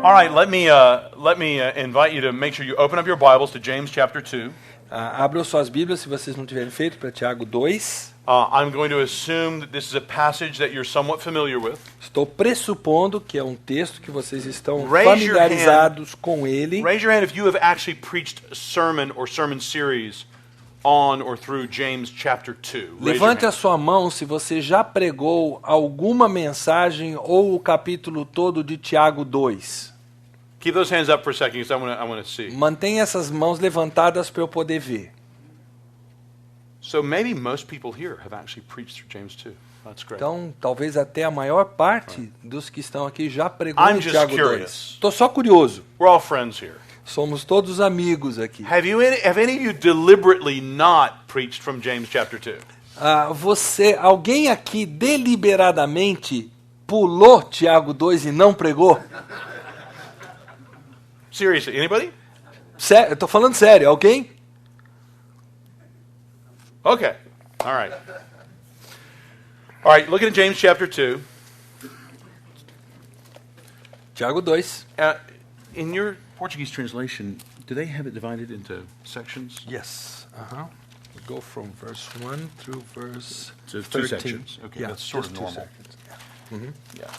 All right, let me invite you to make sure you open up your Bibles to James chapter 2. Abram suas Bíblias, se vocês não tiverem feito, para Tiago 2. I'm going to assume that this is a passage that you're somewhat familiar with. Estou pressupondo que é um texto que vocês estão Raise your familiarizados com ele. Raise your hand if you have actually preached a sermon or sermon series on or through James chapter 2. Levante a sua mão se você já pregou alguma mensagem ou o capítulo todo de Tiago 2. Keep those hands up for a second because I want to see. Mantenha essas mãos levantadas para eu poder ver. So maybe most people here have actually preached through James 2. That's great. Então, talvez até a maior parte dos que estão aqui já pregou I'm em just Tiago 2. curious. Estou só curioso. We're all friends here. Somos todos amigos aqui. Have any of you deliberately not preached from James chapter 2? Alguém aqui deliberadamente pulou Tiago 2 e não pregou? Seriously, anybody? Eu estou falando sério, alguém? Okay. All right. All right, looking at James chapter 2. Tiago 2. In your Portuguese translation, do they have it divided into sections? Yes. We go from verse 1 through verse So 13. two sections. Okay, Yeah, that's sort of just two normal. sections. Yeah.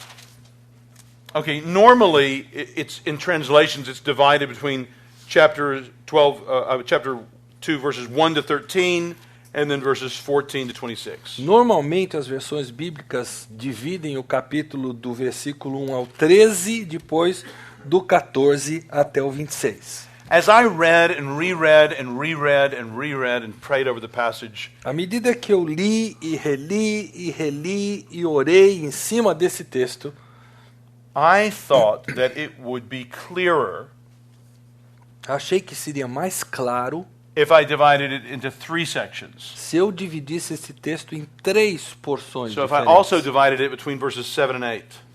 Okay, normally it's in translations it's divided between chapter 2 verses 1 to 13 and then verses 14 to 26. Normalmente as versões bíblicas dividem o capítulo do versículo 1 ao 13, depois do 14 até o 26. As I read and reread and reread and reread and prayed over the passage, À medida que eu li e reli e orei em cima desse texto, I thought that it would be clearer achei que seria mais claro if I divided it into 3 sections. se eu dividisse esse texto em 3 porções So if I diferentes. also divided it between verses 7 and 8.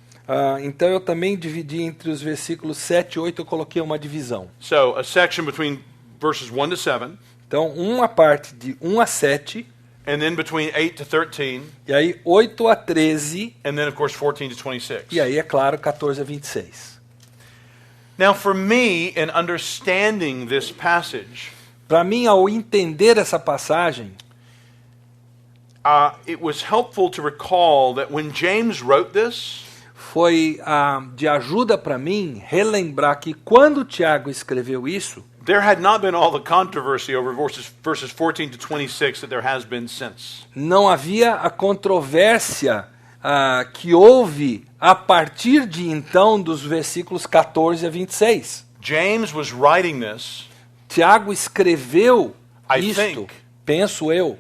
Então eu também dividi entre os versículos 7 e 8, eu coloquei uma divisão. So a section between verses 1 to 7, Então, uma parte de 1 a 7, and then between 8 to 13, e aí 8 a 13, and then of course 14 to 26. e aí, é claro, 14 a 26. Now for me, in understanding this passage, Para mim, ao entender essa passagem, it was helpful to recall that when James wrote this, foi de ajuda para mim relembrar que quando Tiago escreveu isso, there had not been all the controversy over verses 14 to 26 that there has been since. não havia a controvérsia que houve a partir de então dos versículos 14 a 26. James was writing this Tiago escreveu I isto, think. penso eu,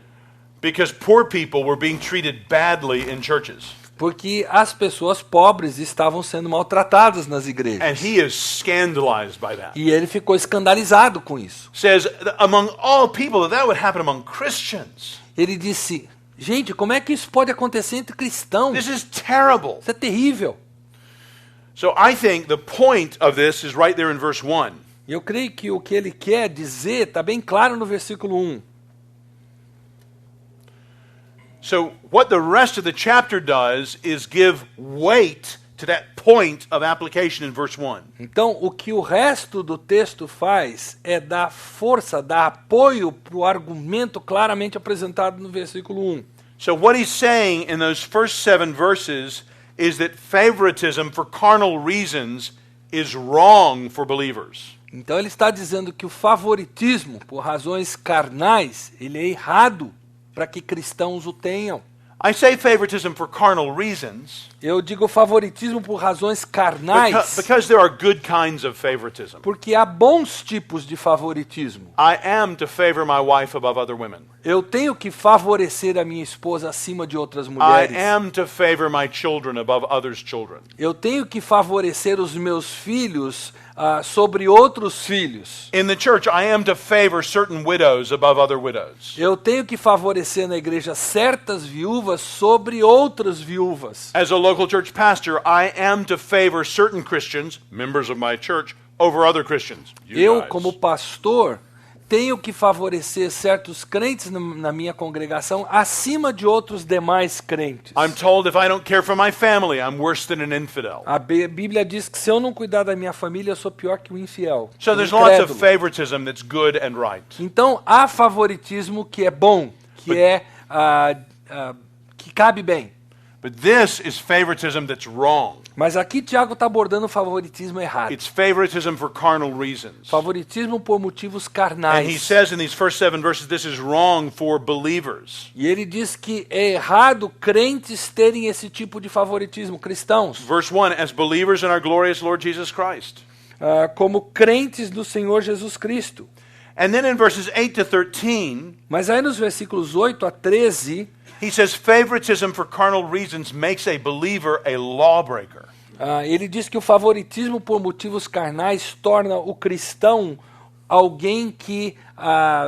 because poor people were being treated badly in churches. porque as pessoas pobres estavam sendo maltratadas nas And igrejas. he is scandalized by that. E ele ficou escandalizado com isso. Says among all people that would happen among Christians. Ele disse, gente, como é que isso pode acontecer entre cristãos? This is terrible. Isso é terrível. So I think the point of this is right there in verse 1. E eu creio que o que ele quer dizer está bem claro no versículo 1. So what the rest of the chapter does is give weight to that point of application in verse 1. Então, o que o resto do texto faz é dar força, dar apoio para o argumento claramente apresentado no versículo 1. So what he's saying in those first 7 verses is that favoritism for carnal reasons is wrong for believers. Então, ele está dizendo que o favoritismo por razões carnais, ele é errado para que cristãos o tenham. I say favoritism for carnal reasons Eu digo favoritismo por razões carnais, because there are good kinds of favoritism. porque há bons tipos de favoritismo. I am to favor my wife above other women. Eu tenho que favorecer a minha esposa acima de outras I mulheres. am to favor my children above others' children. Eu tenho que favorecer os meus filhos sobre outros filhos. In the church, I am to favor certain widows above other widows. Eu tenho que favorecer na igreja certas viúvas sobre outras viúvas. As a local church pastor, I am to favor certain Christians, members of my church, over other Christians. You Eu, guys. como pastor, tenho que favorecer certos crentes na minha congregação acima de outros demais crentes. I'm told if I don't care for my family, I'm worse than an infidel. A Bíblia diz que se eu não cuidar da minha família, eu sou pior que o infiel. So o there's lots of incrédulo. favoritism that's good and right. Então, há favoritismo que é bom, que que cabe bem. But this is favoritism that's wrong. Mas aqui Tiago está abordando o favoritismo errado. It's favoritism for carnal reasons. Favoritismo por motivos And he carnais. says in these first 7 verses, this is wrong for believers. E ele diz que é errado crentes terem esse tipo de favoritismo, cristãos, Verse 1, as believers in our glorious Lord Jesus Christ. como crentes do Senhor Jesus Cristo. And then in verses 8 to 13, Mas aí nos versículos 8 a 13, he says favoritism for carnal reasons makes a believer a lawbreaker. ele diz que o favoritismo por motivos carnais torna o cristão alguém que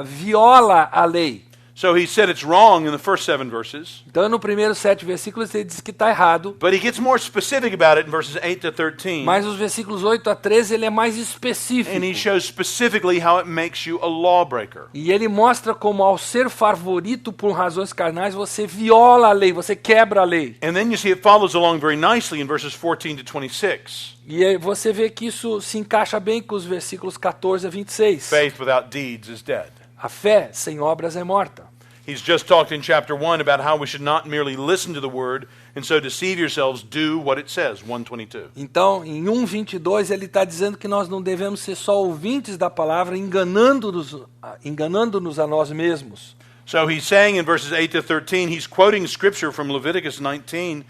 viola a lei. So he said it's wrong in the first 7 verses, Então, no primeiro 7 versículos, ele diz que está errado. but he gets more specific about it in verses 8 to 13. Mas os versículos 8 a 13, ele é mais específico. And he shows specifically how it makes you a lawbreaker. E ele mostra como, ao ser favorito por razões carnais, você viola a lei, você quebra a lei. And then you see it follows along very nicely in verses 14 to 26. E aí você vê que isso se encaixa bem com os versículos 14 a 26. Faith without deeds is dead. A fé sem obras é morta. He's just talked in chapter 1 about how we should not merely listen to the word and so deceive yourselves, do what it says, 1:22. Então, em 1:22, ele está dizendo que nós não devemos ser só ouvintes da palavra, enganando-nos a nós mesmos. So he's saying in verses 8 to 13, he's quoting scripture from Leviticus 19.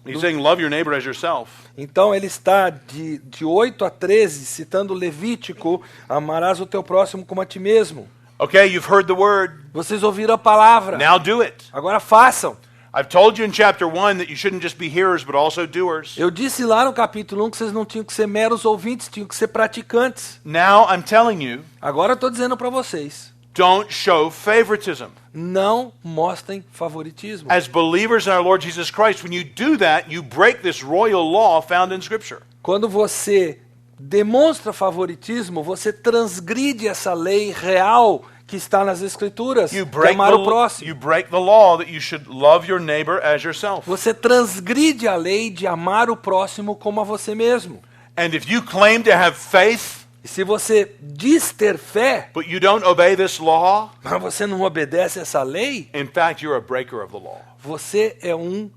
He's saying, love your neighbor as yourself. Então ele está de 8 a 13, citando Levítico, amarás o teu próximo como a ti mesmo. Okay, you've heard the word. Vocês ouviram a palavra, Now do it. agora façam. I've told you in chapter 1 that you shouldn't just be hearers, but also doers. Eu disse lá no capítulo 1 que vocês não tinham que ser meros ouvintes, tinham que ser praticantes. Now I'm telling you, Agora eu estou dizendo para vocês, don't show favoritism. não mostrem favoritismo. As believers in our Lord Jesus Christ, when you do that, you break this royal law found in Scripture. Quando você demonstra favoritismo, você transgride essa lei real que está nas Escrituras, You de amar o you próximo. break the law that you should love your neighbor as yourself. Você transgride a lei de amar o próximo como a você mesmo. And if you claim to have faith, E se você diz ter fé, but you don't obey this law, mas você não obedece essa lei, in fact, you're a breaker of the law. você é um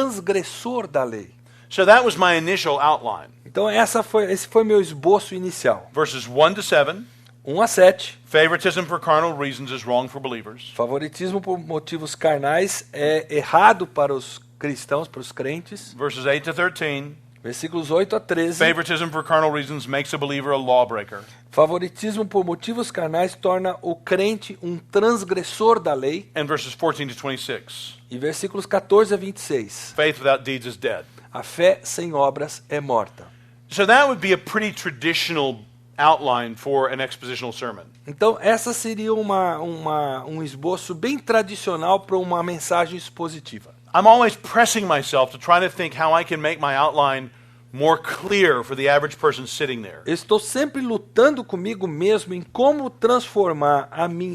transgressor da lei. So that was my initial outline. Então esse foi meu esboço inicial. Verses 1 to 7, 1 a 7. favoritism for carnal reasons is wrong for believers. Favoritismo por motivos carnais é errado para os cristãos, para os crentes. Verses 8 to 13, Versículos 8 a 13. favoritism for carnal reasons makes a believer a lawbreaker. Favoritismo por motivos carnais torna o crente um transgressor da lei. And verses 14 to 26, E versículos 14 a 26. faith without deeds is dead. A fé sem obras é morta. So that would be a pretty traditional outline for an expositional sermon. Então, essa seria um esboço bem tradicional para uma mensagem expositiva. I'm always pressing myself to try to think how I can make my outline more clear for the average person sitting there. Eu estou sempre lutando comigo mesmo em como transformar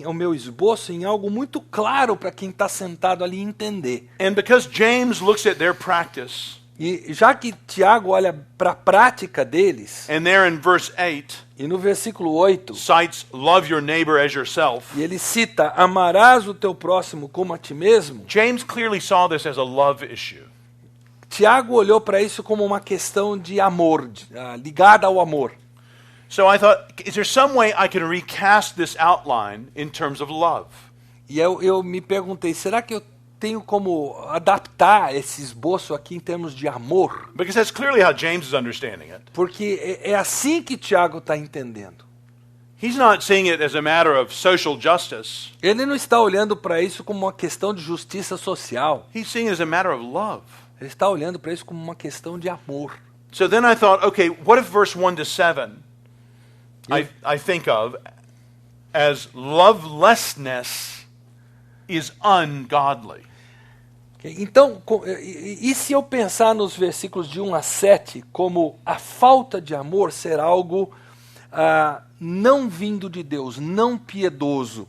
o meu esboço em algo muito claro para quem está sentado ali entender. And because James looks at their practice, E já que Tiago olha para a prática deles, and there in verse 8 e no versículo 8, cites love your neighbor as yourself, e ele cita, amarás o teu próximo como a ti mesmo, James clearly saw this as a love issue. Tiago olhou para isso como uma questão de amor, ligada ao amor. So I thought, is there some way I can recast this outline in terms of love? E eu me perguntei, será que eu tenho como adaptar esse esboço aqui em termos de amor? Because that's clearly how James is understanding it. Porque é assim que Tiago está entendendo. He's not seeing it as a matter of social justice. Ele não está olhando para isso como uma questão de justiça social. He's seeing it as a matter of love. Ele está olhando para isso como uma questão de amor. So then I thought, okay, what if verse 1 to 7 I think of as lovelessness is ungodly? Então, e se eu pensar nos versículos de 1 a 7 como a falta de amor ser algo não vindo de Deus, não piedoso.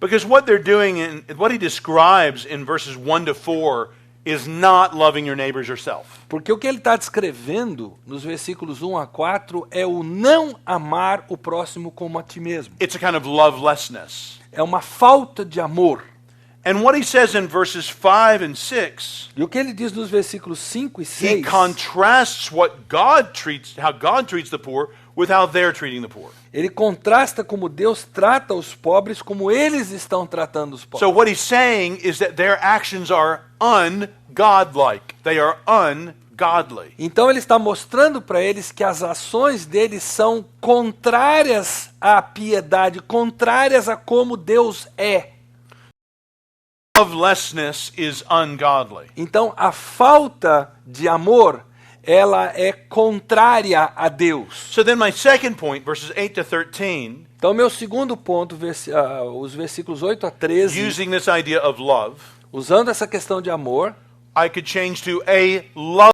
Because what they're doing, and what he describes in verses 1 to 4, is not loving your neighbor as yourself. Porque o que ele está descrevendo nos versículos 1 a 4 é o não amar o próximo como a ti mesmo. It's a kind of lovelessness. É uma falta de amor. And what he says in verses 5 and 6, E o que ele diz nos versículos 5 e he 6, contrasts how God treats the poor with how they're treating the poor. ele contrasta como Deus trata os pobres, como eles estão tratando os pobres. So what he's saying is that their actions are ungodlike. They are ungodly. Então ele está mostrando para eles que as ações deles são contrárias à piedade, contrárias a como Deus é. Lovelessness is ungodly. Então a falta de amor, ela é contrária a Deus. So then my second point, verses 8 to 13, Então meu segundo ponto, os versículos 8 a 13, using this idea of love, usando essa questão de amor, I could change to a love.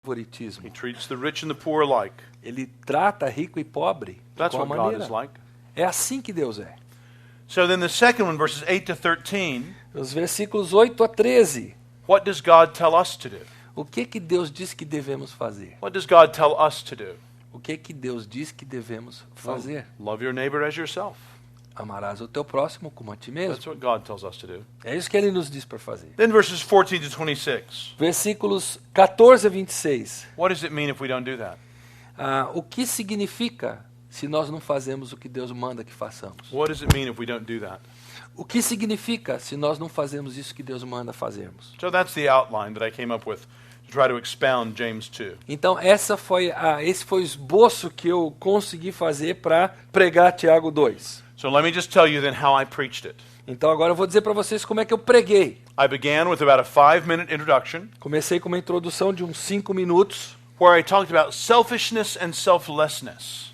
favoritismo. He treats the rich and the poor alike. Ele trata rico e pobre de That's qual what God maneira. is like. É assim que Deus é. So then the second one, verses 8 to 13, Os versículos 8 a 13. what does God tell us to do? O que que Deus diz que devemos fazer? What does God tell us to do? O que que Deus diz que devemos fazer? Love your neighbor as yourself. Amarás o teu próximo como a ti mesmo. That's what God tells us to do. É isso que ele nos diz para fazer. Then verses 14 to 26. Versículos 14 a 26. What does it mean if we don't do that? O que significa se nós não fazemos o que Deus manda que façamos? What does it mean if we don't do that? O que significa se nós não fazemos isso que Deus manda fazermos? So that's the outline that I came up with to try to expound James 2. Então esse foi o esboço que eu consegui fazer para pregar Tiago 2. So let me just tell you then how I preached it. Então agora eu vou dizer para vocês como é que eu preguei. I began with about a 5-minute introduction Comecei com uma introdução de uns 5 minutos. where I talked about selfishness and selflessness.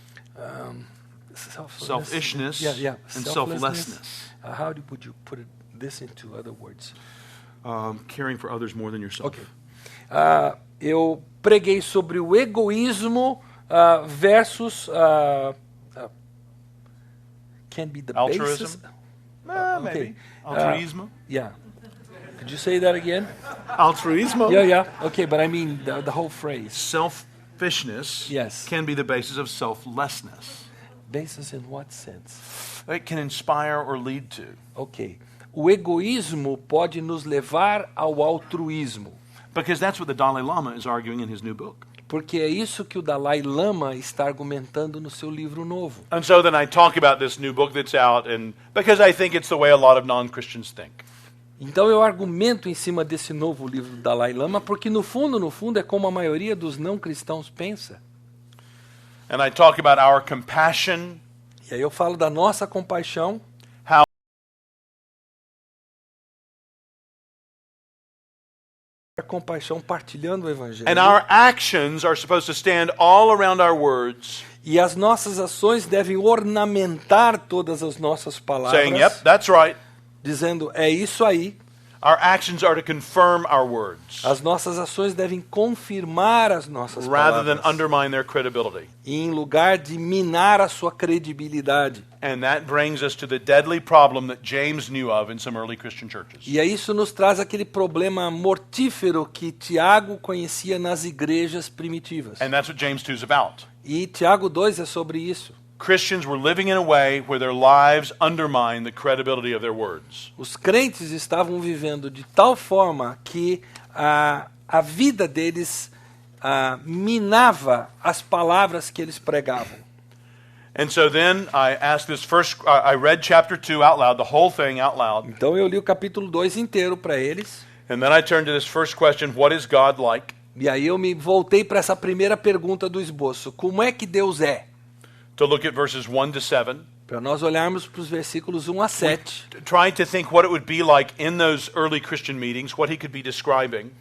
Selflessness. Selfishness Yeah. and Selflessness. selflessness. How would you put this into other words? Caring for others more than yourself. Ok. Eu preguei sobre o egoísmo versus can be the Altruism? basis. Maybe. Okay. Altruismo? Yeah. Could you say that again? Altruismo? Yeah. Okay, but I mean the whole phrase. Selfishness Yes. can be the basis of selflessness. Basis in what sense? It can inspire or lead to. Ok. O egoísmo pode nos levar ao altruísmo. Because that's what the Dalai Lama is arguing in his new book. Porque é isso que o Dalai Lama está argumentando no seu livro novo. And so then I talk about this new book that's out, and because I think it's the way a lot of non-Christians think. Então eu argumento em cima desse novo livro do Dalai Lama, porque no fundo é como a maioria dos não cristãos pensa. And I talk about our compassion, E aí eu falo da nossa compaixão, how a compaixão partilhando o evangelho. and our actions are supposed to stand all around our words, E as nossas ações devem ornamentar todas as nossas palavras, saying, yep, that's right. dizendo, é isso aí. Our actions are to confirm our words As nossas ações devem confirmar as nossas rather than palavras, undermine their credibility. em lugar de minar a sua credibilidade. And that brings us to the deadly problem that James knew of in some early Christian churches. E aí isso nos traz aquele problema mortífero que Tiago conhecia nas igrejas primitivas. And that's what James 2 is about. E Tiago 2 é sobre isso. Christians were living in a way where their lives undermine the credibility of their words. Os crentes estavam vivendo de tal forma que a vida deles minava as palavras que eles pregavam. And so then I asked this first, I read chapter 2 out loud, the whole thing out loud. Então eu li o capítulo 2 inteiro para eles. And then I turned to this first question, what is God like? E aí eu me voltei para essa primeira pergunta do esboço. Como é que Deus é? To look at verses 1 to 7. Para nós olharmos para os versículos 1 a 7. Trying to think what it would be like in those early Christian meetings, what he could be describing.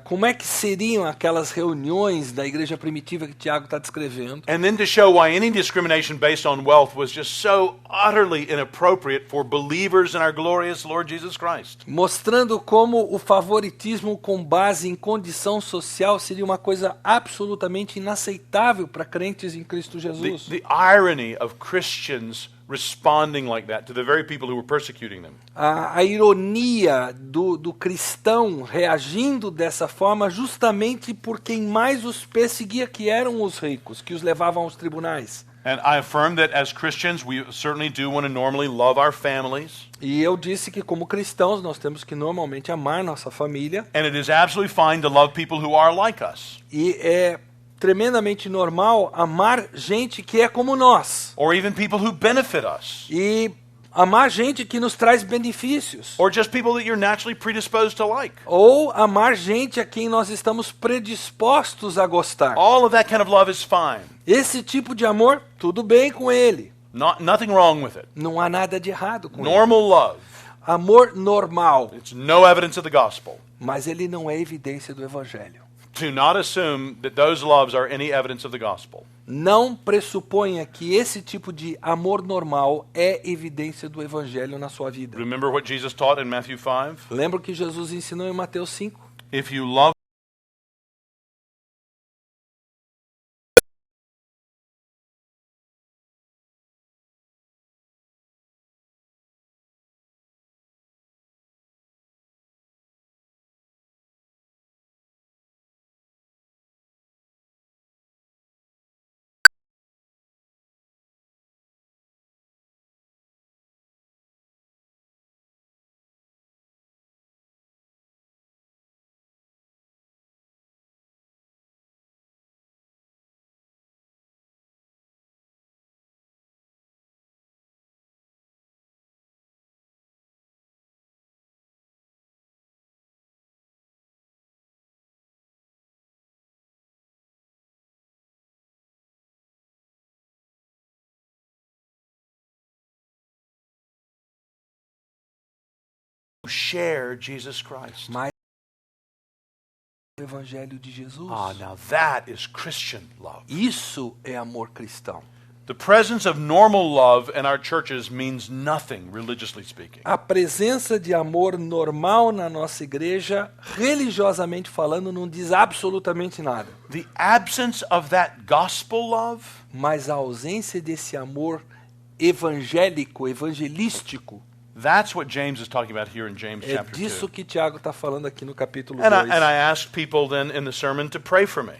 Como é que seriam aquelas reuniões da igreja primitiva que Tiago está descrevendo? And then to show why any discrimination based on wealth was just so utterly inappropriate for believers in our glorious Lord Jesus Christ. Mostrando como o favoritismo com base em condição social seria uma coisa absolutamente inaceitável para crentes em Cristo Jesus. The irony of Christians responding like that to the very people who were persecuting them. A ironia do cristão reagindo dessa forma justamente por quem mais os perseguia, que eram os ricos, que os levavam aos tribunais. And I affirm that as Christians, we certainly do want to normally love our families. E eu disse que como cristãos nós temos que normalmente amar nossa família. And it is absolutely fine to love people who are like us. E é tremendamente normal amar gente que é como nós. Or even people who benefit us. E amar gente que nos traz benefícios. Or just people that you're naturally predisposed to like. Ou amar gente a quem nós estamos predispostos a gostar. All of that kind of love is fine. Esse tipo de amor, tudo bem com ele. Nothing wrong with it. Não há nada de errado com ele. Normal love. Amor normal, It's no evidence of the gospel. mas ele não é evidência do evangelho. Do not assume that those loves are any evidence of the gospel. Não pressuponha que esse tipo de amor normal é evidência do evangelho na sua vida. Remember what Jesus taught in Matthew 5? Lembra o que Jesus ensinou em Mateus 5? If you love share Jesus Christ. Mas o evangelho de Jesus. Now that is Christian love. Isso é amor cristão. The presence of normal love in our churches means nothing, religiously speaking. A presença de amor normal na nossa igreja, religiosamente falando, não diz absolutamente nada. The absence of that gospel love Mas a ausência desse amor evangélico, evangelístico, that's what James is talking about here in James é chapter disso 2. que Tiago está falando aqui no capítulo And 2. I asked people then in the sermon to pray for me.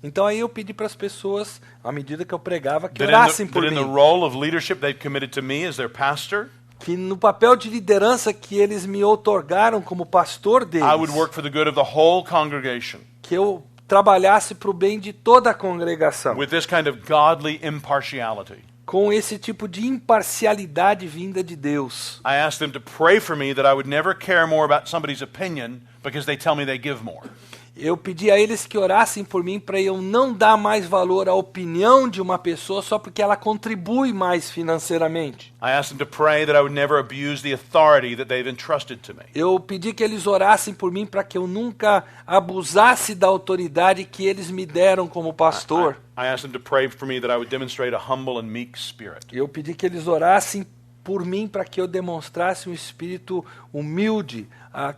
Então aí eu pedi para as pessoas, à medida que eu pregava, que That orassem por in the mim. role of leadership they've committed to me as their pastor, Que no papel de liderança que eles me outorgaram como pastor deles, I would work for the good of the whole congregation que eu trabalhasse para o bem de toda a congregação, with this kind of godly impartiality. com esse tipo de imparcialidade vinda de Deus. I asked them to pray for me that I would never care more about somebody's opinion because they tell me they give more. Eu pedi a eles que orassem por mim para eu não dar mais valor à opinião de uma pessoa só porque ela contribui mais financeiramente. I asked them to pray that I would never abuse the authority that they've entrusted to me. Eu pedi que eles orassem por mim para que eu nunca abusasse da autoridade que eles me deram como pastor. I asked them to pray for me that I would demonstrate a humble and meek spirit. Eu pedi que eles orassem por mim para que eu demonstrasse um espírito humilde,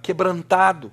quebrantado.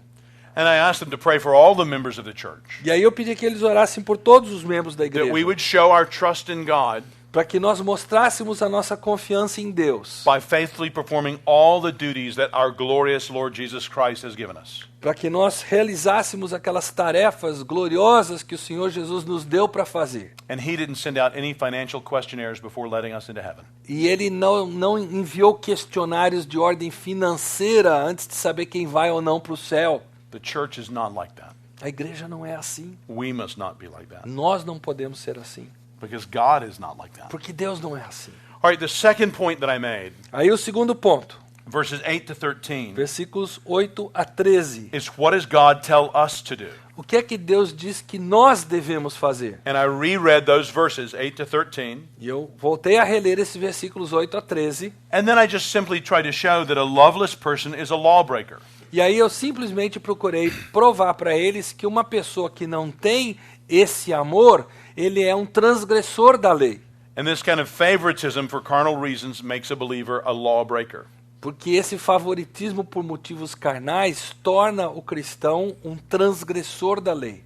And I asked them to pray for all the members of the church, E aí eu pedi que eles orassem por todos os membros da that we igreja, would show our trust in God para que nós mostrássemos a nossa confiança em Deus, by faithfully performing all the duties that our glorious Lord Jesus Christ has given us. para que nós realizássemos aquelas tarefas gloriosas que o Senhor Jesus nos deu para fazer. And he didn't send out any financial questionnaires before letting us into heaven. E ele não enviou questionários de ordem financeira antes de saber quem vai ou não para o céu. The church is not like that. A igreja não é assim. We must not be like that, Nós não podemos ser assim, because God is not like that. porque Deus não é assim. All right, the second point that I made, Aí o segundo ponto, verses 8 to 13, versículos 8 a 13. is what does God tell us to do? O que é que Deus diz que nós devemos fazer? And I reread those verses, 8 to 13, E eu voltei a reler esses versículos 8 a 13. and then I just simply tried to show that a loveless person is a lawbreaker. E aí eu simplesmente procurei provar para eles que uma pessoa que não tem esse amor, ele é um transgressor da lei. And this kind of favoritism for carnal reasons makes a believer a lawbreaker. Porque esse favoritismo por motivos carnais torna o cristão um transgressor da lei.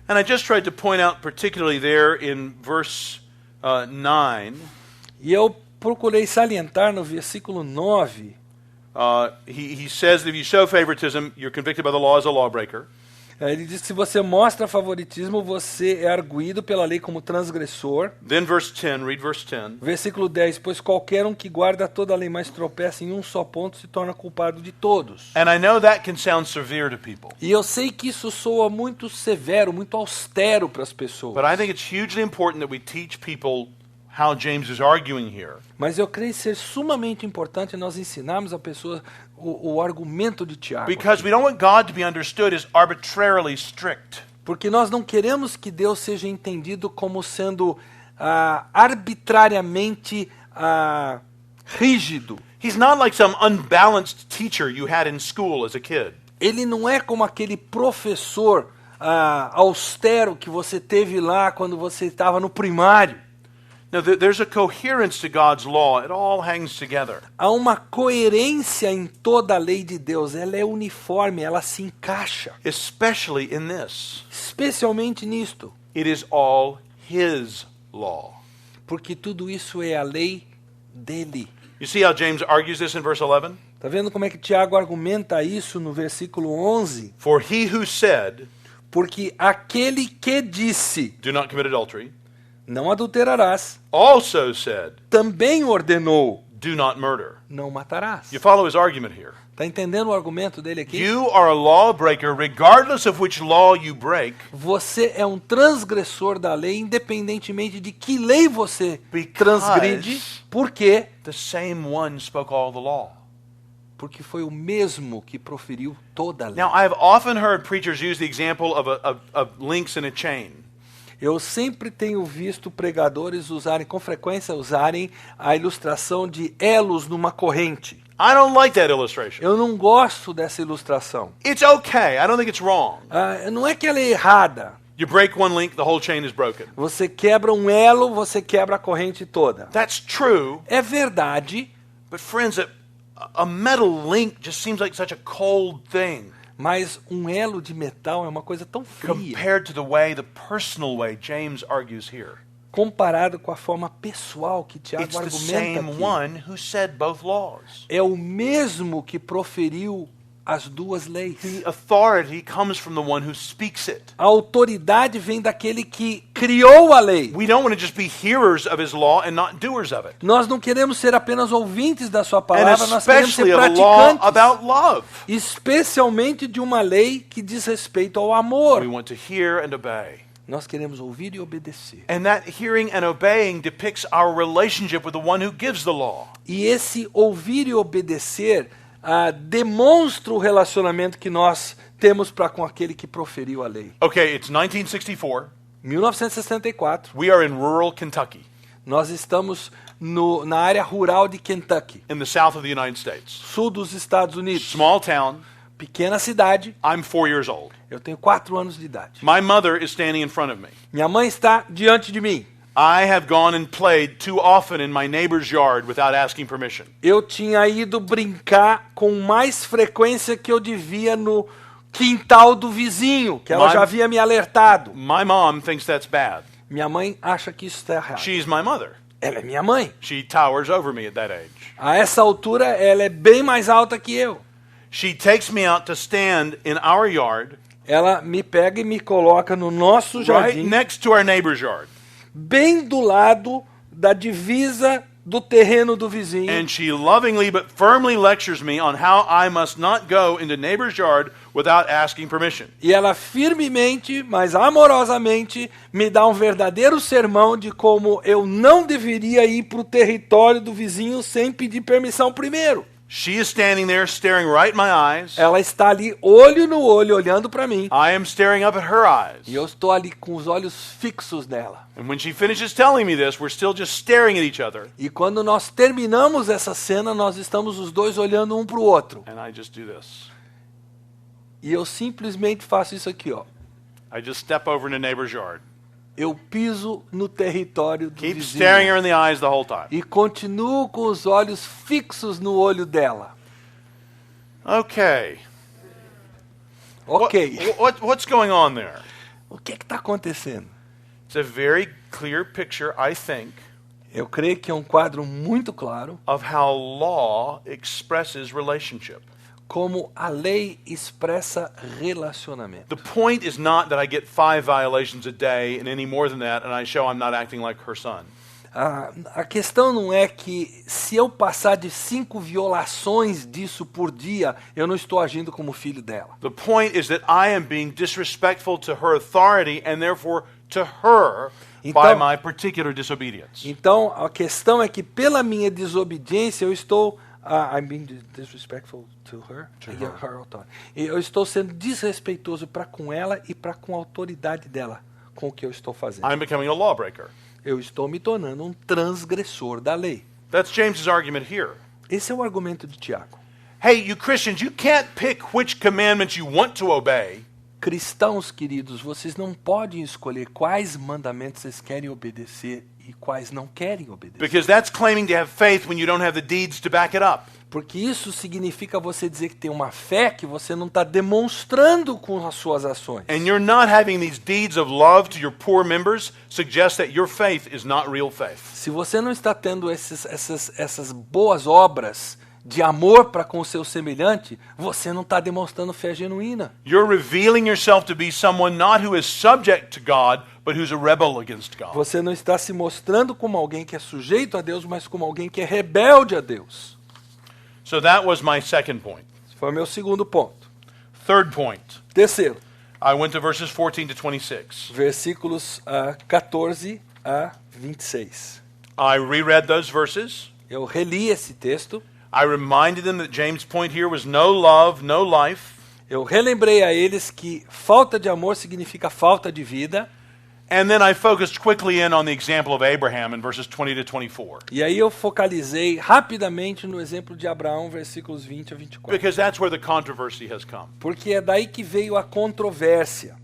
And I just tried to point out particularly there in verse 9, E eu procurei salientar no versículo 9, he says that if you show favoritism, you're convicted by the law as a lawbreaker. ele diz que se você mostra favoritismo, você é arguído pela lei como transgressor. Then verse 10, read verse 10. Versículo 10, pois qualquer um que guarda toda a lei, mas tropeça em um só ponto, se torna culpado de todos. And I know that can sound severe to people, E eu sei que isso soa muito severo, muito austero para as pessoas. but I think it's hugely important that we teach people how James is arguing here. Mas eu creio ser sumamente importante nós ensinarmos a pessoa o argumento de Tiago. Because we don't want God to be understood as arbitrarily strict. Porque nós não queremos que Deus seja entendido como sendo arbitrariamente rígido. He's not like some unbalanced teacher you had in school as a kid. Ele não é como aquele professor austero que você teve lá quando você estava no primário. No, there's a coherence to God's law. It all hangs together. Há uma coerência em toda a lei de Deus. Ela é uniforme, ela se encaixa. Especially in this. Especialmente nisto. It is all His law. Porque tudo isso é a lei dele. You see how James argues this in verse 11? Está vendo como é que Tiago argumenta isso no versículo 11? For he who said, Porque aquele que disse, do not commit adultery, não adulterarás, also said, também ordenou, do not murder. não matarás. You follow his argument here. Está entendendo o argumento dele aqui? You are a lawbreaker regardless of which law you break, Você é um transgressor da lei, independentemente de que lei você transgride. Por quê? the same one spoke all the law. Porque foi o mesmo que proferiu toda a lei. Now, I have often heard preachers use the example of links in a chain. Eu sempre tenho visto pregadores com frequência usarem a ilustração de elos numa corrente. I don't like that illustration. Eu não gosto dessa ilustração. It's okay. I don't think it's wrong. Não é que ela é errada. You break one link, the whole chain is broken. Você quebra um elo, você quebra a corrente toda. That's true, É verdade, but friends, a metal link just seems like such a cold thing mas um elo de metal é uma coisa tão fria compared to the personal way James argues here. comparado com a forma pessoal que Tiago It's the argumenta same aqui. one who said both laws. É o mesmo que proferiu as duas leis. The authority comes from the one who speaks it. A autoridade vem daquele que criou a lei. We don't want to just be hearers of his law and not doers of it. Nós não queremos ser apenas ouvintes da sua And palavra, nós queremos especially ser of a law praticantes. about love. Especialmente de uma lei que diz respeito ao amor. We want to hear and obey. Nós queremos ouvir e obedecer. And that hearing and obeying depicts our relationship with the one who gives the law. E esse ouvir e obedecer demonstra o relacionamento que nós temos para com aquele que proferiu a lei. Okay, it's 1964. 1964, We are in rural Kentucky, nós estamos na área rural de Kentucky, in the south of the United States. sul dos Estados Unidos. Small town. Pequena cidade, I'm 4 years old. eu tenho 4 anos de idade. My mother is standing in front of me. Minha mãe está diante de mim. I have gone and played too often in my neighbor's yard without asking permission. Eu tinha ido brincar com mais frequência que eu devia no quintal do vizinho, que ela Mas- já havia me alertado. My mom thinks that's bad. Minha mãe acha que isso está errado. She's my mother. Ela é minha mãe. She towers over me at that age. A essa altura, ela é bem mais alta que eu. She takes me out to stand in our yard, Ela me pega e me coloca no nosso right jardim, next to our neighbor's yard. bem do lado da divisa do terreno do vizinho. And she lovingly but firmly lectures me on how I must not go into neighbor's yard without asking permission. E ela firmemente, mas amorosamente, me dá um verdadeiro sermão de como eu não deveria ir para o território do vizinho sem pedir permissão primeiro. She is standing there staring right in my eyes. Ela está ali, olho no olho, olhando para mim. I am staring up at her eyes. E eu estou ali com os olhos fixos nela. And when she finishes telling me this, we're still just staring at each other. E quando nós terminamos essa cena, nós estamos os dois olhando um para o outro. And I just do this. E eu simplesmente faço isso aqui, ó. I just step over into neighbor's yard. Eu piso no território do Keep staring her vizinho. in the eyes the whole time. E continuo com os olhos fixos no olho dela. Okay. Ok. What's going on there? O que está acontecendo? It's a very clear picture, I think, Eu creio que é um quadro muito claro of how law expresses relationship. como a lei expressa relacionamento. The point is not that I get 5 violations a day and any more than that, and I show I'm not acting like her son. A questão não é que se eu passar de 5 violações disso por dia, eu não estou agindo como filho dela. The point is that I am being disrespectful to her authority and therefore to her by Então- my particular disobedience. Então, a questão é que pela minha desobediência eu estou I'm being disrespectful to her, her authority. Eu estou sendo desrespeitoso para com ela e para com a autoridade dela, com o que eu estou fazendo. I'm becoming a lawbreaker. Eu estou me tornando um transgressor da lei. That's James's argument here. Esse é o argumento de Tiago. Hey, you Christians, you can't pick which commandments you want to obey. Cristãos queridos, vocês não podem escolher quais mandamentos vocês querem obedecer e quais não querem obedecer. Because that's claiming to have faith when you don't have the deeds to back it up. Porque isso significa você dizer que tem uma fé que você não está demonstrando com as suas ações. And you're not having these deeds of love to your poor members suggests that your faith is not real faith. Se você não está tendo essas boas obras de amor para com o seu semelhante, você não está demonstrando fé genuína. You're revealing yourself to be someone not who is subject to God, but who's a rebel against God. Você não está se mostrando como alguém que é sujeito a Deus, mas como alguém que é rebelde a Deus. So that was my second point. Esse foi o meu segundo ponto. Third point. Terceiro, I went to verses 14 to 26. versículos 14 a 26. I reread those verses. Eu reli esse texto. I reminded them that James' point here was no love, no life. Eu relembrei a eles que falta de amor significa falta de vida. And then I focused quickly in on the example of Abraham in verses 20 to 24. E aí eu focalizei rapidamente no exemplo de Abraão, versículos 20 a 24. Because that's where the controversy has come. Porque é daí que veio a controvérsia.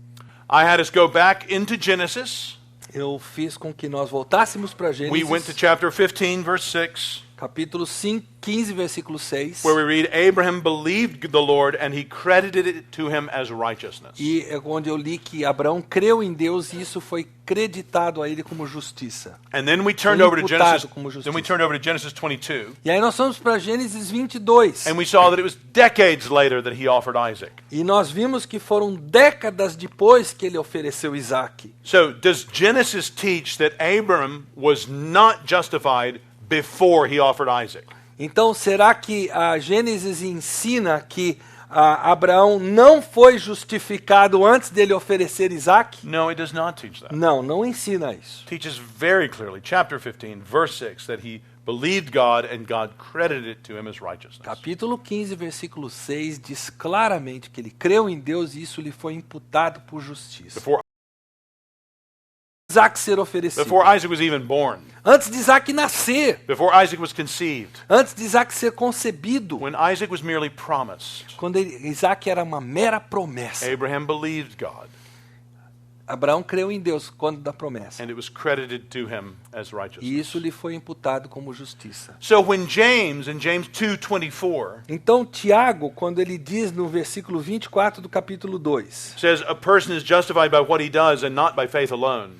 I had us go back into Genesis. Eu fiz com que nós voltássemos para We went to Gênesis, chapter 15, verse 6, capítulo 5, 15, versículo 6. where we read, Abraham believed the Lord and he credited it to him as righteousness. E é onde eu li que Abraão creu em Deus e isso foi creditado a ele como justiça. And then we turned Foi over to imputado Genesis. como Then we justiça. turned over to Genesis 22, E aí nós fomos para Gênesis 22. and we saw that it was decades later that he offered Isaac. E nós vimos que foram décadas depois que ele ofereceu Isaac. So, does Genesis teach that Abram was not justified before he offered Isaac? Então, será que a Gênesis ensina que Abraão não foi justificado antes dele oferecer Isaac? No, it does not teach that. Não, não ensina isso. It teaches very clearly, chapter 15, verse 6, that he believed God and God credited it to him as righteousness. Capítulo 15, versículo 6 diz claramente que ele creu em Deus e isso lhe foi imputado por justiça. Before Isaac ser oferecido. Isaac was even born, Antes de Isaac nascer, before Isaac was conceived, antes de Isaac ser concebido, when Isaac was merely promised, quando Isaac era uma mera promessa. Abraham believed God, Abraão creu em Deus quando da promessa. and it was credited to him as E righteousness. isso lhe foi imputado como justiça. So when James, in James 2:24, Então, Tiago, quando ele diz no versículo 24 do capítulo 2, says a person is justified by what he does and not by faith alone,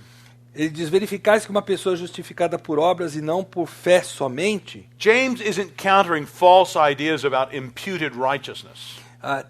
ele diz: verificais que uma pessoa é justificada por obras e não por fé somente. James isn't countering false ideas about imputed righteousness.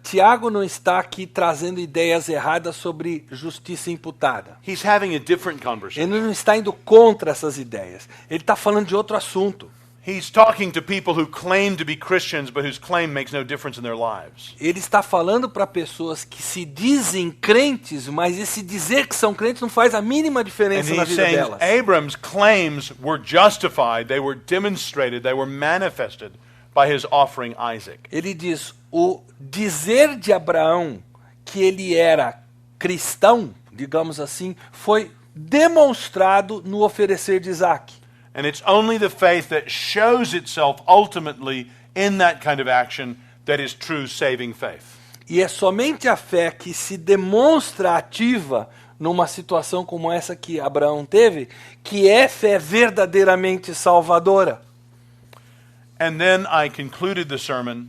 Tiago não está aqui trazendo ideias erradas sobre justiça imputada. He's having a different conversation. Ele não está indo contra essas ideias. Ele está falando de outro assunto. He's talking to people who claim to be Christians, but whose claim makes no difference in their lives. Ele está falando para pessoas que se dizem crentes, mas esse dizer que são crentes não faz a mínima And diferença na he's vida saying delas. Abram's claims were justified, they were demonstrated, they were manifested by his offering Isaac. Ele diz: o dizer de Abraão que ele era cristão, digamos assim, foi demonstrado no oferecer de Isaac. And it's only the faith that shows itself ultimately in that kind of action that is true saving faith. E é somente a fé que se demonstra ativa numa situação como essa que Abraão teve, que é fé verdadeiramente salvadora. And then I concluded the sermon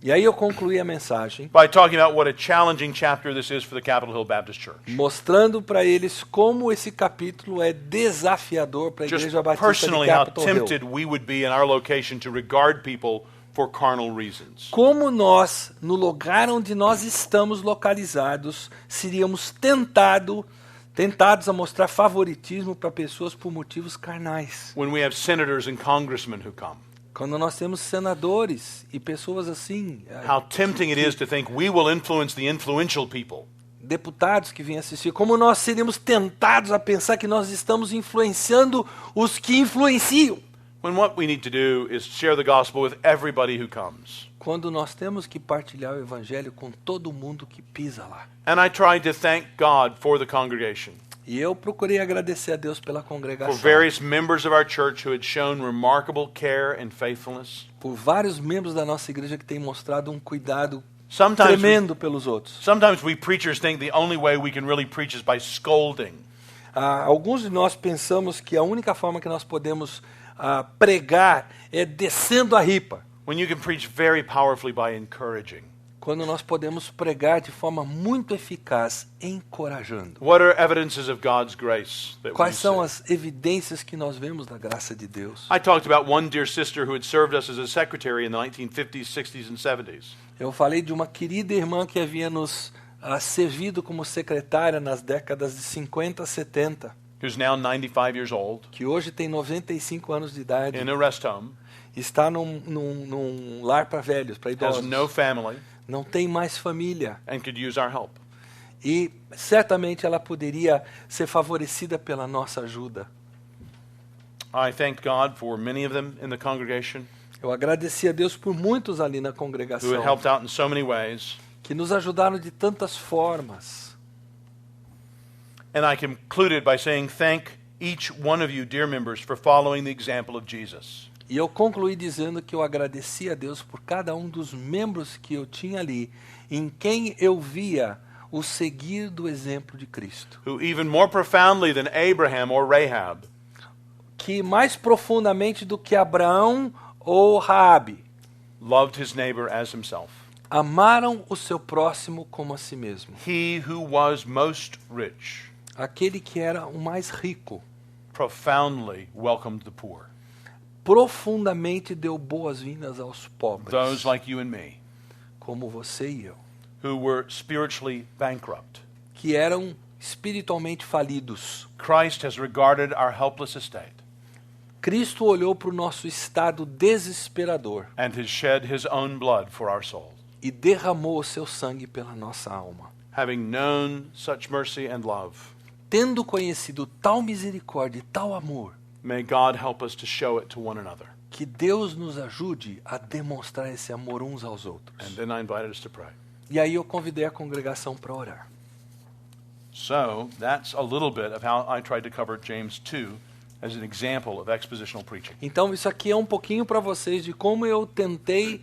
E aí eu concluí a mensagem by talking about what a challenging chapter this is for the Capitol Hill Baptist Church. mostrando para eles como esse capítulo é desafiador para a Just Igreja Batista de personally how Capitol Hill. tempted we would be in our location to regard people for carnal reasons. Como nós, no lugar onde nós estamos localizados, seríamos tentados a mostrar favoritismo para pessoas por motivos carnais. When we have senators and congressmen who come. Quando nós temos senadores e pessoas assim, How tempting it is to think we will influence the influential people. deputados que vêm assistir, como nós seríamos tentados a pensar que nós estamos influenciando os que influenciam. When what we need to do is share the gospel with everybody who comes. Quando nós temos que partilhar o evangelho com todo mundo que pisa lá. And I tried to thank God for the congregation, E eu procurei agradecer a Deus pela for congregação, various members of our church who had shown remarkable care and faithfulness. por vários membros da nossa igreja que têm mostrado um cuidado Sometimes tremendo pelos outros. we preachers think the only way we can really preach is by scolding. Alguns de nós pensamos que a única forma que nós podemos pregar é descendo a ripa, When you can preach very powerfully by encouraging. quando nós podemos pregar de forma muito eficaz, encorajando. What are evidences of God's grace that we Quais são see? as evidências que nós vemos da graça de Deus? I talked about one dear sister who had served us as a secretary in the 1950s, 60s, and 70s. Eu falei de uma querida irmã que havia nos servido como secretária nas décadas de 50, 70, Who's now 95 years old, que hoje tem 95 anos de idade, in a rest home, está num lar para velhos, para has idosos, no family, não tem mais família. and could use our help. E certamente ela poderia ser favorecida pela nossa ajuda. I thank God for many of them in the congregation Eu agradeci a Deus por muitos ali na who had congregação helped out in so many ways. que nos ajudaram de tantas formas. And I concluded by saying, thank each one of you, dear members, for following the example of Jesus. E eu concluí dizendo que eu agradeci a Deus por cada um dos membros que eu tinha ali, em quem eu via o seguir do exemplo de Cristo. Who even more profoundly than Abraham or Rahab Que mais profundamente do que Abraão ou Raabe, loved his neighbor as himself. amaram o seu próximo como a si mesmo. He who was most rich Aquele que era o mais rico, profoundly welcomed the poor. profundamente deu boas-vindas aos pobres, Those like you and me, como você e eu, who were spiritually bankrupt. que eram espiritualmente falidos. Christ has regarded our helpless estate Cristo olhou para o nosso estado desesperador and has shed his own blood for our souls. e derramou o seu sangue pela nossa alma. Having known such mercy and love, Tendo conhecido tal misericórdia e tal amor, may God help us to show it to one another. que Deus nos ajude a demonstrar esse amor uns aos outros. And then I invited us to pray. E aí eu convidei a congregação para orar. So that's a little bit of how I tried to cover James 2 as an example of expositional preaching. Então isso aqui é um pouquinho para vocês de como eu tentei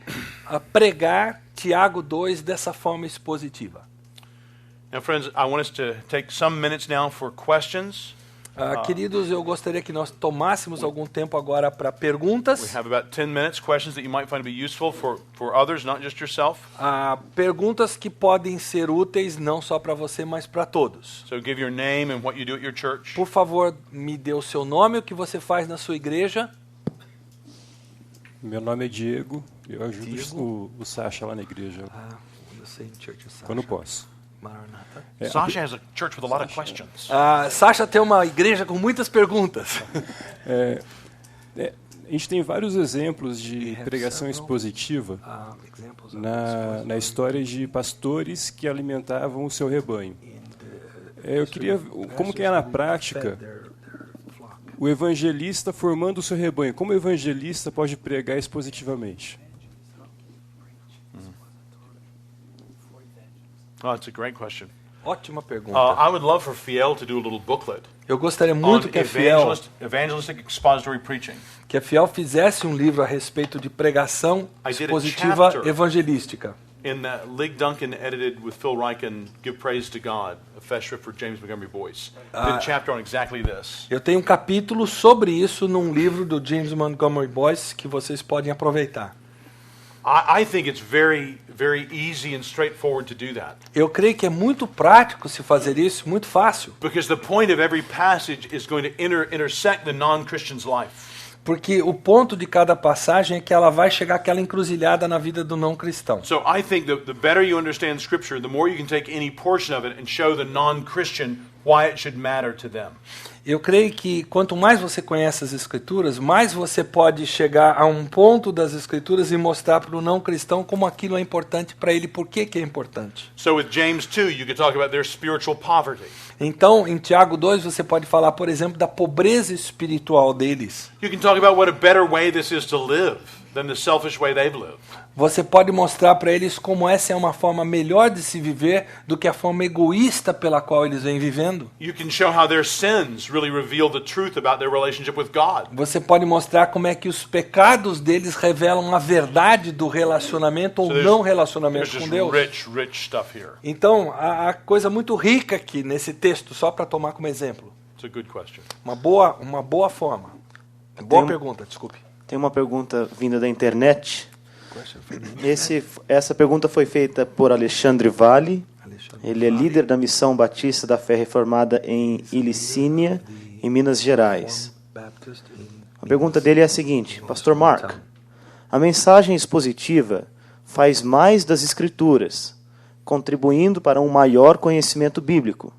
pregar Tiago 2 dessa forma expositiva. Now, friends, I want us to take some minutes now for questions. Queridos, eu gostaria que nós tomássemos algum tempo agora para We perguntas. have about 10 minutes, questions that you might find to be useful for others, not just yourself. Perguntas que podem ser úteis não só para você, mas para todos. So give your name and what you do at your church. Por favor, me dê o seu nome, o que você faz na sua igreja. Meu nome é Diego, eu ajudo Diego. o Sacha lá na igreja, quando posso. Maranata. Sasha has a church with a lot of questions. Sasha tem uma igreja com muitas perguntas. A gente tem vários exemplos de have pregação several, expositiva Examples of na história de pastores que alimentavam o seu rebanho. Eu queria, como que é na prática, o evangelista formando o seu rebanho, como o evangelista pode pregar expositivamente? Oh, that's a great question. Ótima pergunta. I would love for Fiel to do a little booklet Eu gostaria on muito que a evangelistic expository preaching. Fiel fizesse um livro a respeito de pregação I did a expositiva chapter. evangelística. In the Lig Duncan edited with Phil Ryken, Give Praise to God, a fellowship for James Montgomery Boyce. Did a chapter on exactly this. Eu tenho um capítulo sobre isso num livro do James Montgomery Boyce que vocês podem aproveitar. I think it's very, very easy and straightforward to do that. Eu creio que é muito prático se fazer isso, muito fácil. Because the point of every passage is going to intersect the non-Christian's life. Porque o ponto de cada passagem é que ela vai chegar àquela encruzilhada na vida do não cristão. So I think that the better you understand Scripture, the more you can take any portion of it and show the non-Christian why it should matter to them. Eu creio que quanto mais você conhece as Escrituras, mais você pode chegar a um ponto das Escrituras e mostrar para o não cristão como aquilo é importante para ele, por que é importante. So with James 2, you could talk about their spiritual poverty. Então, em Tiago 2, você pode falar, por exemplo, da pobreza espiritual deles. You can talk about what a better way this is to live than the selfish way they've lived. Você pode mostrar para eles como essa é uma forma melhor de se viver do que a forma egoísta pela qual eles vêm vivendo. You can show how their sins really reveal the truth about their relationship with God. Você pode mostrar como é que os pecados deles revelam a verdade do relacionamento ou So não there's relacionamento just com Deus. rich stuff here. Então, há coisa muito rica aqui nesse texto, só para tomar como exemplo. It's a good question. Uma boa forma. Boa Tem pergunta, desculpe. Tem uma pergunta vinda da internet. Essa pergunta foi feita por Alexandre Vale. Ele é líder da Missão Batista da Fé Reformada em Ilicínia, em Minas Gerais. A pergunta dele é a seguinte: Pastor Mark, a mensagem expositiva faz mais das Escrituras, contribuindo para um maior conhecimento bíblico,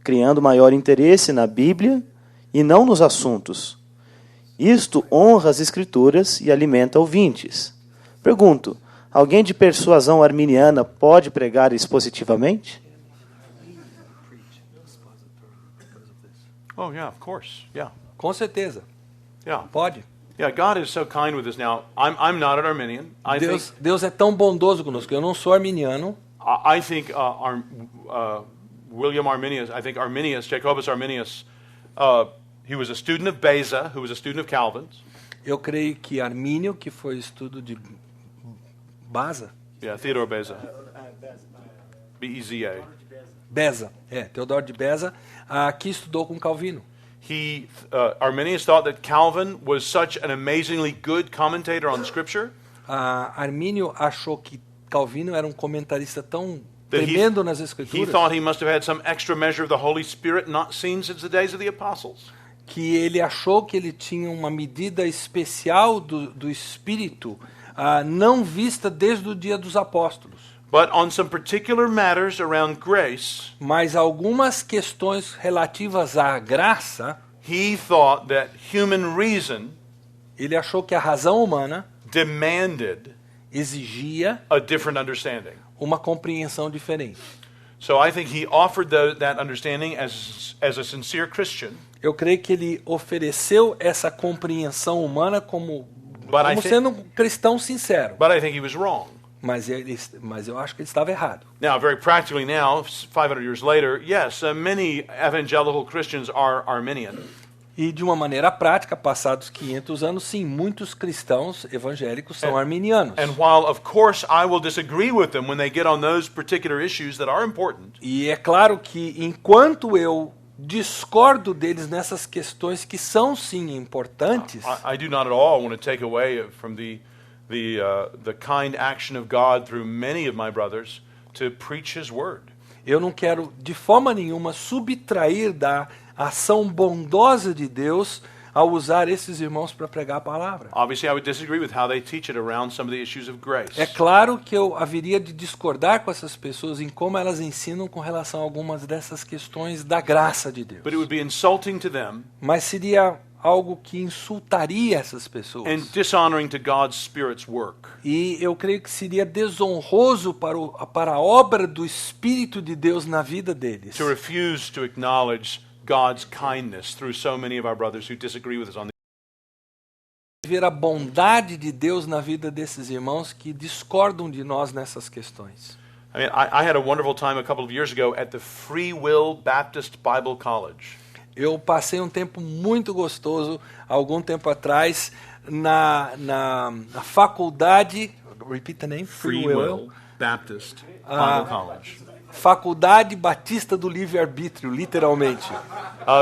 criando maior interesse na Bíblia e não nos assuntos. Isto honra as Escrituras e alimenta ouvintes. Pergunto, alguém de persuasão arminiana pode pregar expositivamente? Oh, yeah, of course. Yeah. Com certeza. Yeah. Pode. Yeah, God is so kind with us now. I'm not an Arminian. Deus é tão bondoso conosco. Eu não sou arminiano. I think William Arminius, I think Arminius, Jacobus Arminius, he was a student of Beza, who was a student of Calvin's. Eu creio que Armínio, que foi estudo de Beza, Yeah, Theodore Beza. B-E-Z-A. Teodoro de Beza, que estudou com Calvino. Arminius thought that Calvin was such an amazingly good commentator on Scripture Armínio achou que Calvino era um comentarista tão that tremendo nas he Escrituras thought he must have had some extra measure of the Holy Spirit not seen since the days of the apostles. que ele achou que ele tinha uma medida especial do Espírito não vista desde o dia dos apóstolos. But on some particular matters around grace, Mas algumas questões relativas à graça, he thought that human reason ele achou que a razão humana demanded exigia a different understanding. uma compreensão diferente. So I think he offered that understanding as a sincere Christian. Eu creio que ele ofereceu essa compreensão humana como I think- sendo um cristão sincero. But I think he was wrong. Mas eu acho que ele estava errado. Now, very practically now, 500 years later, yes, many evangelical Christians are Arminian. E de uma maneira prática, passados 500 anos, sim, muitos cristãos evangélicos são arminianos. And while, of course, I will disagree with them when they get on those particular issues that are important, E é claro que enquanto eu discordo deles nessas questões que são sim importantes, I do not at all want to take away from the kind action of God through many of my brothers to preach His word. eu não quero de forma nenhuma subtrair da ação bondosa de Deus ao usar esses irmãos para pregar a palavra. Obviously, I would disagree with how they teach it around some of the issues of grace. É claro que eu haveria de discordar com essas pessoas em como elas ensinam com relação a algumas dessas questões da graça de Deus. But it would be insulting to them Mas seria algo que insultaria essas pessoas. and dishonoring to God's Spirit's work. E eu creio que seria desonroso para a obra do Espírito de Deus na vida deles. To refuse to acknowledge God's kindness through so many of our brothers who disagree with us on Ver a bondade de Deus na vida desses irmãos que discordam de nós nessas questões. I mean, I had a wonderful time a couple of years ago at the Free Will Baptist Bible College. Eu passei um tempo muito gostoso, algum tempo atrás, na faculdade... Repeat the name. Baptist Bible College. Faculdade Batista do Livre-Arbítrio, literalmente.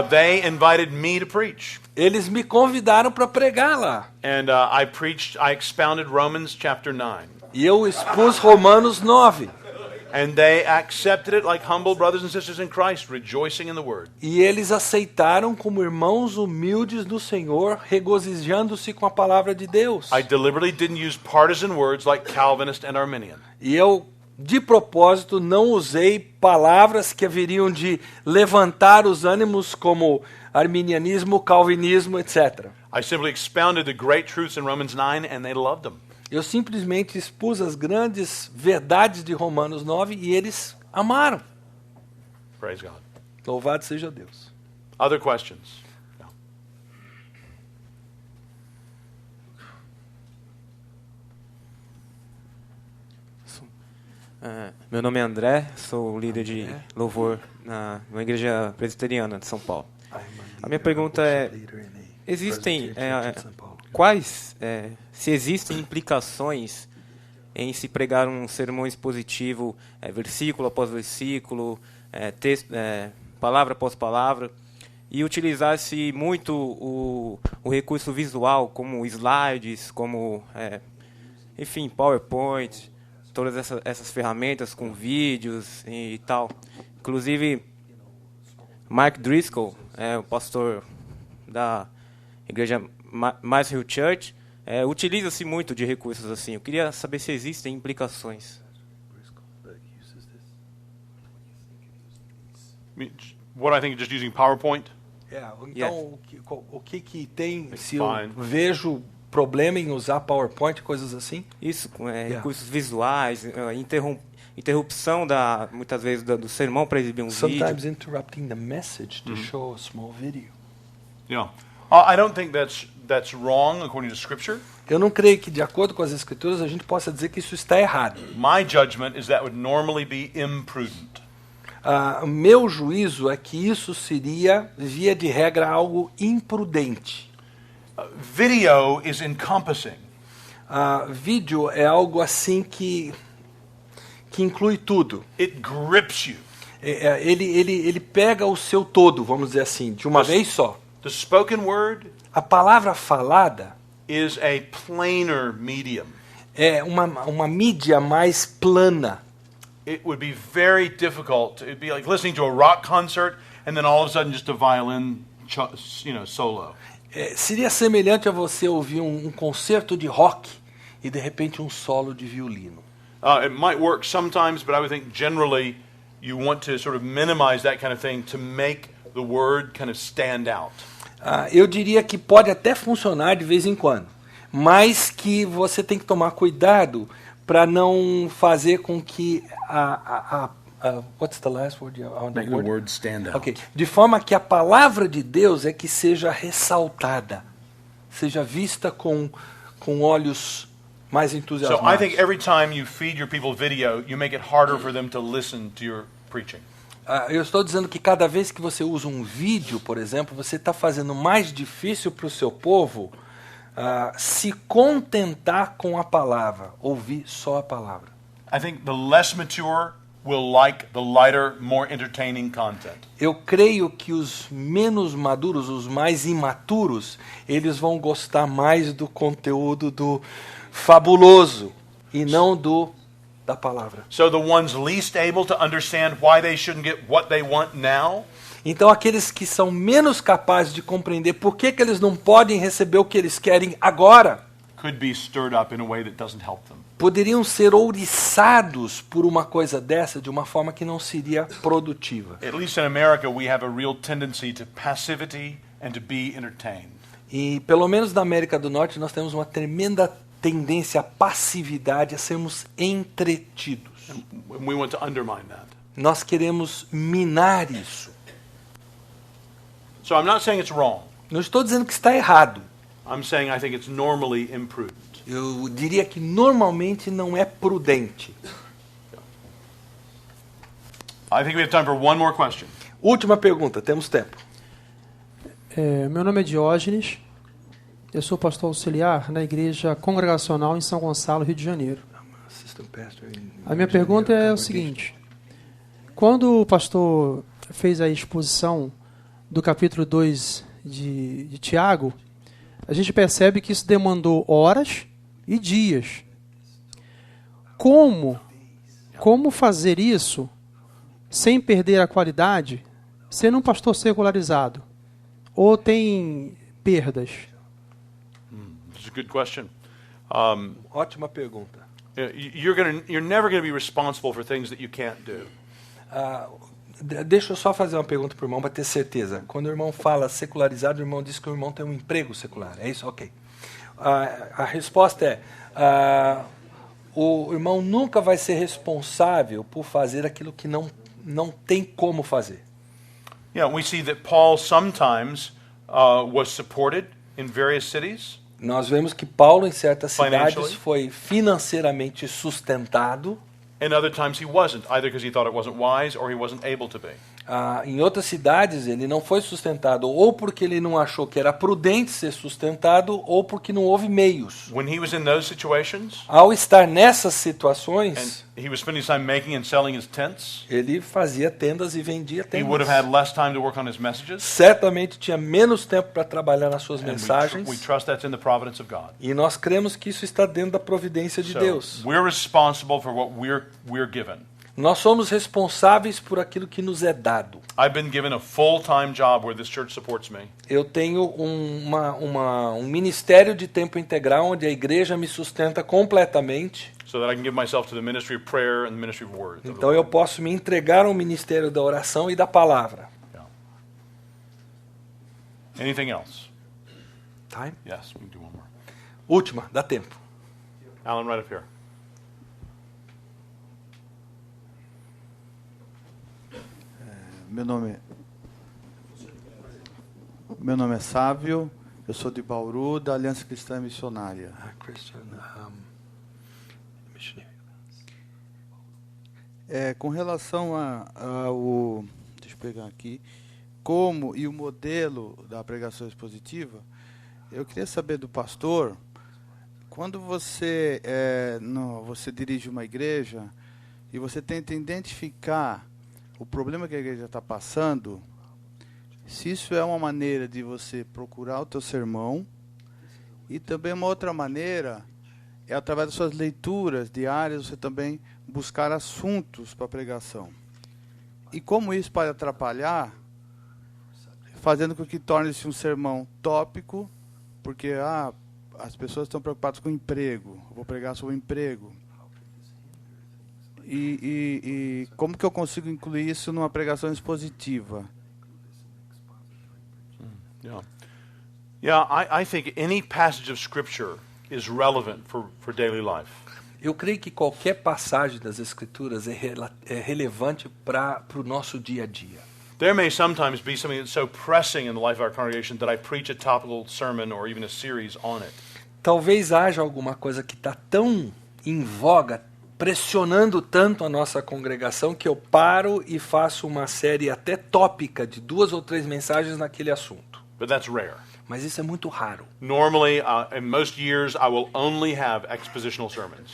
They invited me to preach. Eles me convidaram para pregar lá. And I expounded Romans chapter 9. E eu expus Romanos 9. And they accepted it like humble brothers and sisters in Christ, rejoicing in the word. E eles aceitaram como irmãos humildes do Senhor, regozijando-se com a palavra de Deus. I deliberately didn't use partisan words like Calvinist and Arminian. E eu, de propósito, não usei palavras que haveriam de levantar os ânimos como arminianismo, calvinismo, etc. I simply expounded the great truths in Romans 9 and they loved them. Eu simplesmente expus as grandes verdades de Romanos 9 e eles amaram. Praise God. Louvado seja Deus. Other questions? No. Meu nome é André, sou líder de louvor numa igreja presbiteriana de São Paulo. A minha pergunta é, se existem implicações em se pregar um sermão expositivo, versículo após versículo, palavra após palavra, e utilizar-se muito o recurso visual, como slides, como, enfim, PowerPoint, todas essas ferramentas com vídeos e tal. Inclusive, Mark Driscoll, o pastor da igreja Mass Hill Church, utiliza-se muito de recursos assim. Eu queria saber se existem implicações. What I think, just using PowerPoint? Então, o que tem, se Fine. eu vejo problema em usar PowerPoint, coisas assim? Isso, recursos visuais, interrupção muitas vezes do sermão para exibir um Sometimes vídeo. interrupting the message to show a small video. Yeah. I don't think that's wrong according to Scripture. Eu não creio que, de acordo com as Escrituras, a gente possa dizer que isso está errado. My judgment is that would normally be imprudent. Meu juízo é que isso seria, via de regra, algo imprudente. Video is encompassing. Vídeo é algo assim que inclui tudo. It grips you. Ele pega o seu todo, vamos dizer assim, de uma vez só. The spoken word A palavra falada is a planar medium. é uma mídia mais plana. It would be very difficult. It'd be like listening to a rock concert and then all of a sudden just a violin, solo. Seria semelhante a você ouvir um concerto de rock e de repente um solo de violino. It might work sometimes, but I would think generally you want to sort of minimize that kind of thing to make the word kind of stand out. Eu diria que pode até funcionar de vez em quando, mas que você tem que tomar cuidado para não fazer com que what's the last word? Make the word stand out. Okay. De forma que a palavra de Deus é que seja ressaltada, seja vista com olhos mais So entusiasmados. I think every time you feed your people video, you make it harder for them to listen to your preaching. Eu estou dizendo que cada vez que você usa um vídeo, por exemplo, você está fazendo mais difícil para o seu povo se contentar com a palavra, ouvir só a palavra. I think the less mature will like the lighter, more entertaining content. Eu creio que os menos maduros, os mais imaturos, eles vão gostar mais do conteúdo do fabuloso e não da palavra. So the ones least able to understand why they shouldn't get what they want now, Então aqueles que são menos capazes de compreender por que eles não podem receber o que eles querem agora, could be stirred up in a way that doesn't help them. poderiam ser ouriçados por uma coisa dessa de uma forma que não seria produtiva. At least in America, we have a real tendency to passivity and to be entertained. E pelo menos na América do Norte nós temos uma tremenda tendência à passividade, a sermos entretidos. And we want to undermine that. Nós queremos minar isso. So I'm not saying it's wrong. Não estou dizendo que está errado. I'm saying I think it's normally imprudent. Eu diria que normalmente não é prudente. I think we have time for one more question. Última pergunta, temos tempo. Meu nome é Diógenes, eu sou pastor auxiliar na Igreja Congregacional em São Gonçalo, Rio de Janeiro. A minha pergunta é o seguinte: quando o pastor fez a exposição do capítulo 2 de Tiago, a gente percebe que isso demandou horas e dias. Como fazer isso sem perder a qualidade, sendo um pastor secularizado? Ou tem perdas? It's a good question. Ótima pergunta. You're never going to be responsible for things that you can't do. Deixa eu só fazer uma pergunta para o irmão para ter certeza. Quando o irmão fala secularizado, o irmão diz que o irmão tem um emprego secular. É isso? Ok. A resposta é: o irmão nunca vai ser responsável por fazer aquilo que não tem como fazer. Yeah, we see that Paul sometimes was supported in various cities. Nós vemos que Paulo, em certas Financially. cidades, foi financeiramente sustentado. And other times he wasn't, either because he thought it wasn't wise or he wasn't able to be. Em outras cidades, ele não foi sustentado ou porque ele não achou que era prudente ser sustentado ou porque não houve meios. When he was in those situations, Ao estar nessas and situações, he was spending time making and selling his tents, ele fazia tendas e vendia he would have tendas. had less time to work on his messages. Certamente tinha menos tempo para trabalhar nas suas And we mensagens. trust that's in the providence of God. E nós cremos que isso está dentro da providência de So Deus. we're responsible for what we're given. Nós somos responsáveis por aquilo que nos é dado. I've been given a full-time job where this church supports me. Eu tenho um ministério de tempo integral onde a igreja me sustenta completamente. So that I can give myself to the ministry of prayer and the ministry of word. Então eu posso me entregar ao ministério da oração e da palavra. Yeah. Anything else? Time? Yes, we can do one more. Última, dá tempo. Alan, right up here. Meu nome é Sávio, eu sou de Bauru, da Aliança Cristã Missionária. Christian, missionary. Com relação ao... Deixa eu pegar aqui. Como e o modelo da pregação expositiva, eu queria saber do pastor, quando você dirige uma igreja e você tenta identificar o problema que a igreja está passando, se isso é uma maneira de você procurar o teu sermão, e também uma outra maneira é através das suas leituras diárias você também buscar assuntos para pregação. E como isso pode atrapalhar, fazendo com que torne-se um sermão tópico, porque as pessoas estão preocupadas com o emprego, eu vou pregar sobre o emprego. E como que eu consigo incluir isso numa pregação expositiva? Yeah, I think any passage of Scripture is relevant for daily life. Eu creio que qualquer passagem das Escrituras é relevante para o nosso dia a dia. There may sometimes be something that's so pressing in the life of our congregation that I preach a topical sermon or even a series on it. Talvez haja alguma coisa que está tão em voga, pressionando tanto a nossa congregação, que eu paro e faço uma série até tópica de 2 ou 3 mensagens naquele assunto. But that's rare. Mas isso é muito raro. Normally, in most years, I will only have expositional sermons.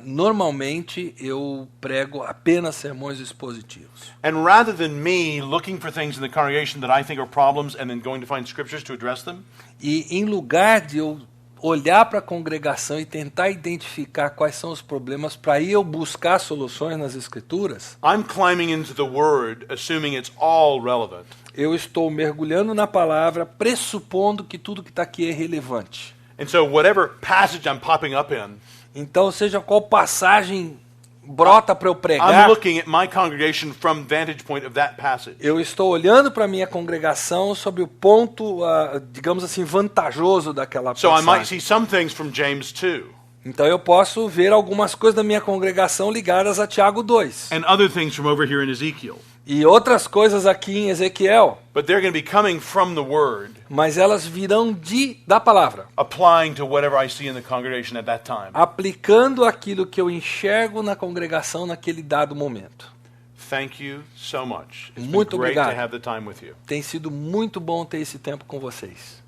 Normalmente eu prego apenas sermões expositivos. And rather than me looking for things in the congregation that I think are problems and then going to find scriptures to address them, E em lugar de eu olhar para a congregação e tentar identificar quais são os problemas para aí eu buscar soluções nas Escrituras, I'm climbing into the Word, assuming it's all relevant. eu estou mergulhando na palavra, pressupondo que tudo que está aqui é relevante. And so whatever passage I'm popping up in, Então, seja qual passagem brota para eu I'm pregar, looking at my congregation from vantage point of that passage. eu estou olhando para a minha congregação sob o ponto, digamos assim, vantajoso daquela So I might passagem. see some things from James 2 Então eu posso ver algumas coisas da minha congregação ligadas a Tiago 2. and other things from over here in Ezekiel. E outras coisas aqui em Ezequiel, But they're going to be coming from the Word, mas elas virão da palavra, applying to whatever I see in the congregation at that time. aplicando aquilo que eu enxergo na congregação naquele dado momento. Thank you so much. It's been Muito great to obrigado. have the time with you. Tem sido muito bom ter esse tempo com vocês.